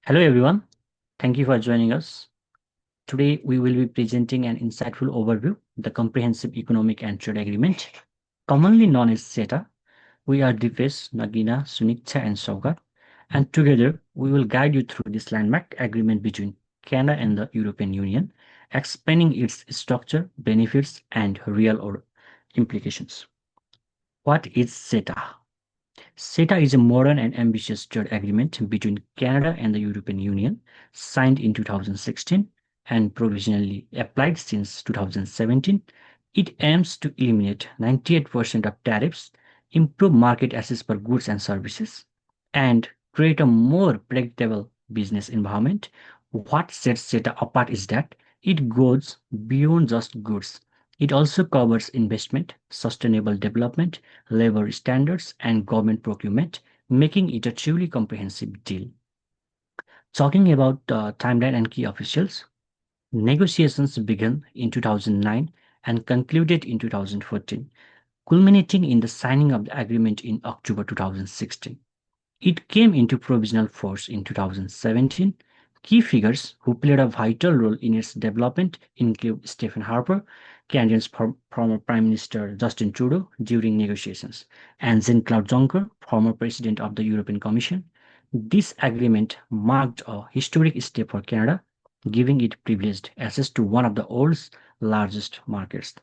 Hello everyone, thank you for joining us. Today we will be presenting an insightful overview, the Comprehensive Economic and Trade Agreement, commonly known as CETA. We are Dipesh, Nagina, Suniksha and Saugat, and together we will guide you through this landmark agreement between Canada and the European Union, explaining its structure, benefits and real-world implications. What is CETA? CETA is a modern and ambitious trade agreement between Canada and the European Union, signed in 2016 and provisionally applied since 2017. It aims to eliminate 98% of tariffs, improve market access for goods and services, and create a more predictable business environment. What sets CETA apart is that it goes beyond just goods. It also covers investment, sustainable development, labor standards, and government procurement, making it a truly comprehensive deal. Talking about timeline and key officials, negotiations began in 2009 and concluded in 2014, culminating in the signing of the agreement in October 2016. It came into provisional force in 2017. Key figures who played a vital role in its development include Stephen Harper, Canadian's former Prime Minister Justin Trudeau during negotiations, and Jean-Claude Juncker, former President of the European Commission. This agreement marked a historic step for Canada, giving it privileged access to one of the world's largest markets.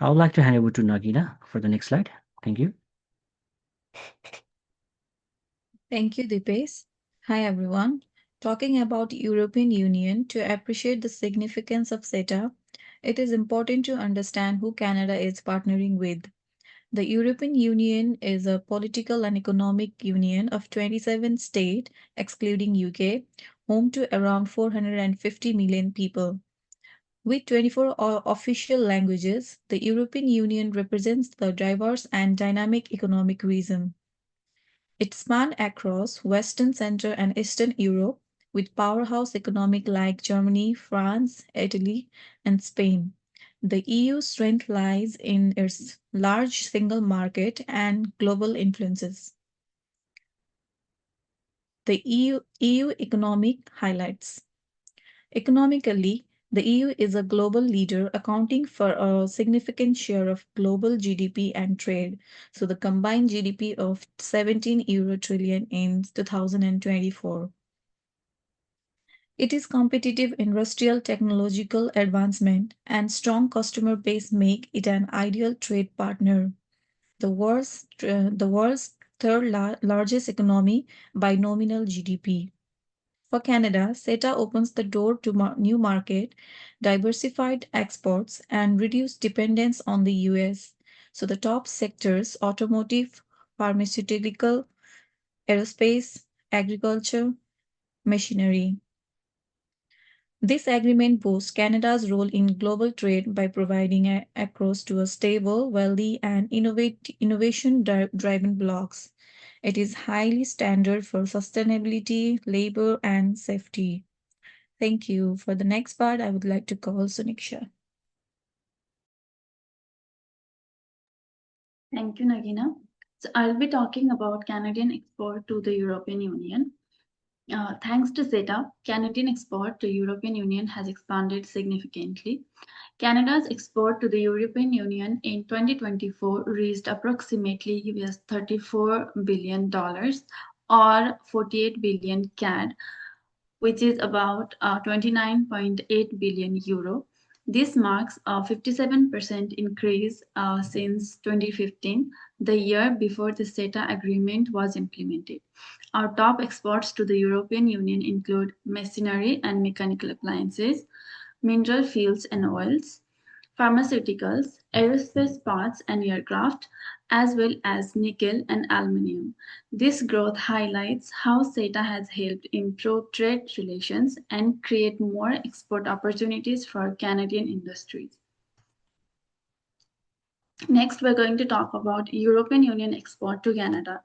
I would like to hand over to Nagina for the next slide. Thank you. Thank you, Dipesh. Hi, everyone. Talking about European Union, to appreciate the significance of CETA, it is important to understand who Canada is partnering with. The European Union is a political and economic union of 27 states, excluding UK, home to around 450 million people. With 24 official languages, the European Union represents the diverse and dynamic economic region. It spanned across Western, Central, and Eastern Europe, with powerhouse economic like Germany, France, Italy, and Spain. The EU's strength lies in its large single market and global influences. The EU economic highlights. Economically, the EU is a global leader accounting for a significant share of global GDP and trade. So the combined GDP of 17 euro trillion in 2024. It is competitive industrial technological advancement and strong customer base make it an ideal trade partner. The world's third largest economy by nominal GDP. For Canada, CETA opens the door to new market, diversified exports, and reduced dependence on the US. So the top sectors, automotive, pharmaceutical, aerospace, agriculture, machinery. This agreement boosts Canada's role in global trade by providing access to a stable, wealthy, and innovation-driven blocks. It is highly standard for sustainability, labor, and safety. Thank you. For the next part, I would like to call Suniksha. Thank you, Nagina. So I'll be talking about Canadian export to the European Union. Thanks to CETA, Canadian export to European Union has expanded significantly. Canada's export to the European Union in 2024 reached approximately US $34 billion or 48 billion CAD, which is about 29.8 billion euro. This marks a 57% increase since 2015, the year before the CETA agreement was implemented. Our top exports to the European Union include machinery and mechanical appliances, mineral fuels and oils, pharmaceuticals, aerospace parts and aircraft, as well as nickel and aluminium. This growth highlights how CETA has helped improve trade relations and create more export opportunities for Canadian industries. Next, we're going to talk about European Union export to Canada.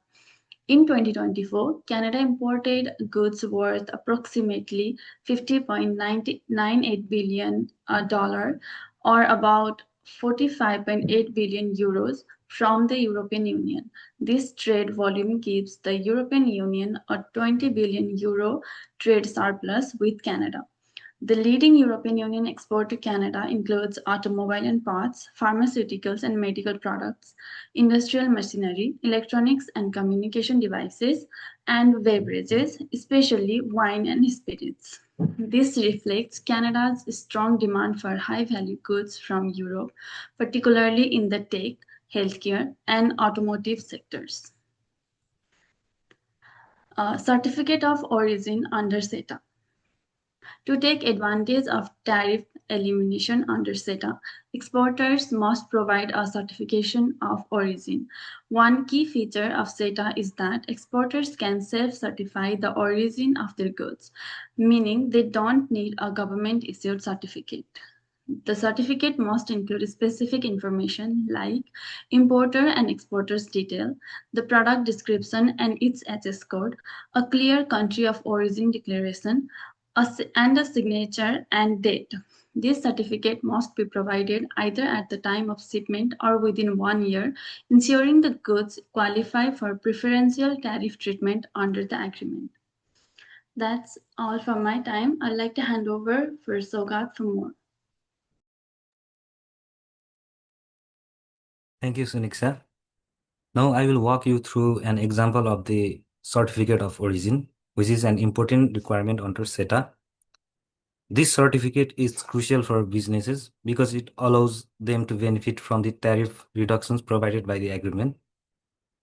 In 2024, Canada imported goods worth approximately $50.98 billion or about 45.8 billion euros from the European Union. This trade volume gives the European Union a 20 billion euro trade surplus with Canada. The leading European Union export to Canada includes automobile and parts, pharmaceuticals and medical products, industrial machinery, electronics and communication devices, and beverages, especially wine and spirits. This reflects Canada's strong demand for high value goods from Europe, particularly in the tech, healthcare, and automotive sectors. Certificate of Origin under CETA. To take advantage of tariff elimination under CETA, exporters must provide a certification of origin. One key feature of CETA is that exporters can self-certify the origin of their goods, meaning they don't need a government-issued certificate. The certificate must include specific information like importer and exporter's detail, the product description and its HS code, a clear country of origin declaration, and a signature and date. This certificate must be provided either at the time of shipment or within 1 year, ensuring the goods qualify for preferential tariff treatment under the agreement. That's all from my time. I'd like to hand over for Sogat for more. Thank you, Suniksha. Now I will walk you through an example of the certificate of origin, which is an important requirement under CETA. This certificate is crucial for businesses because it allows them to benefit from the tariff reductions provided by the agreement.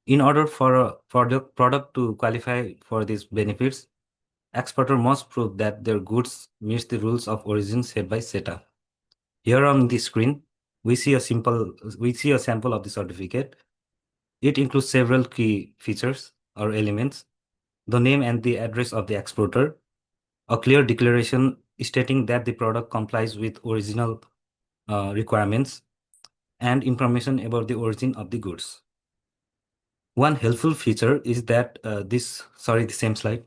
In order for the product to qualify for these benefits, exporter must prove that their goods meet the rules of origin set by CETA. Here on the screen, we see a sample of the certificate. It includes several key features or elements: the name and the address of the exporter, a clear declaration stating that the product complies with original requirements, and information about the origin of the goods. One helpful feature is that the same slide.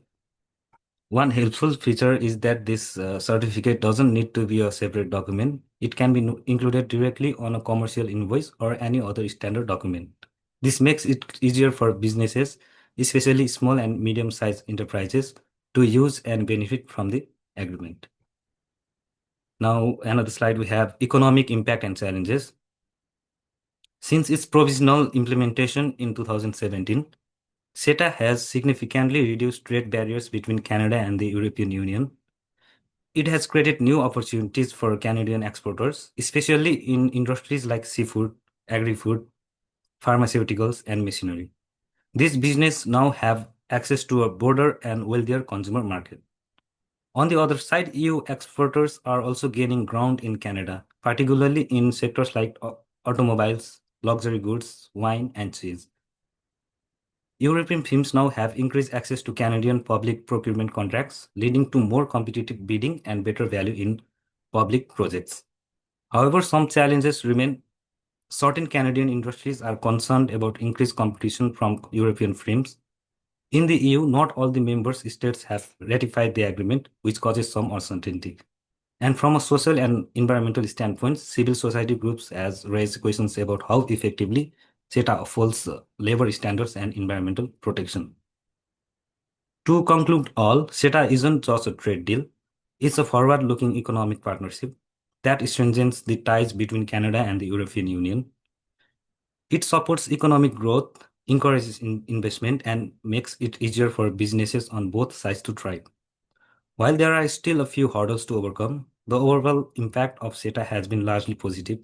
One helpful feature is that this certificate doesn't need to be a separate document. It can be included directly on a commercial invoice or any other standard document. This makes it easier for businesses, especially small and medium-sized enterprises, to use and benefit from the agreement. Now, another slide, we have economic impact and challenges. Since its provisional implementation in 2017, CETA has significantly reduced trade barriers between Canada and the European Union. It has created new opportunities for Canadian exporters, especially in industries like seafood, agri-food, pharmaceuticals, and machinery. These businesses now have access to a broader and wealthier consumer market. On the other side, EU exporters are also gaining ground in Canada, particularly in sectors like automobiles, luxury goods, wine, and cheese. European firms now have increased access to Canadian public procurement contracts, leading to more competitive bidding and better value in public projects. However, some challenges remain. Certain Canadian industries are concerned about increased competition from European firms. In the EU, not all the member states have ratified the agreement, which causes some uncertainty. And from a social and environmental standpoint, civil society groups have raised questions about how effectively CETA upholds labor standards and environmental protection. To conclude all, CETA isn't just a trade deal. It's a forward-looking economic partnership that strengthens the ties between Canada and the European Union. It supports economic growth, encourages investment, and makes it easier for businesses on both sides to thrive. While there are still a few hurdles to overcome, the overall impact of CETA has been largely positive.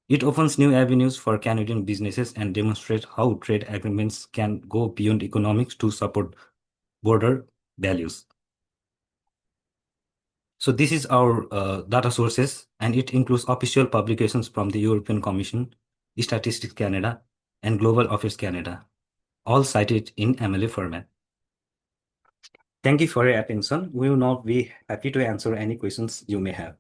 It opens new avenues for Canadian businesses and demonstrates how trade agreements can go beyond economics to support broader values. So this is our data sources, and it includes official publications from the European Commission, Statistics Canada, and Global Affairs Canada, all cited in MLA format. Thank you for your attention. We will now be happy to answer any questions you may have.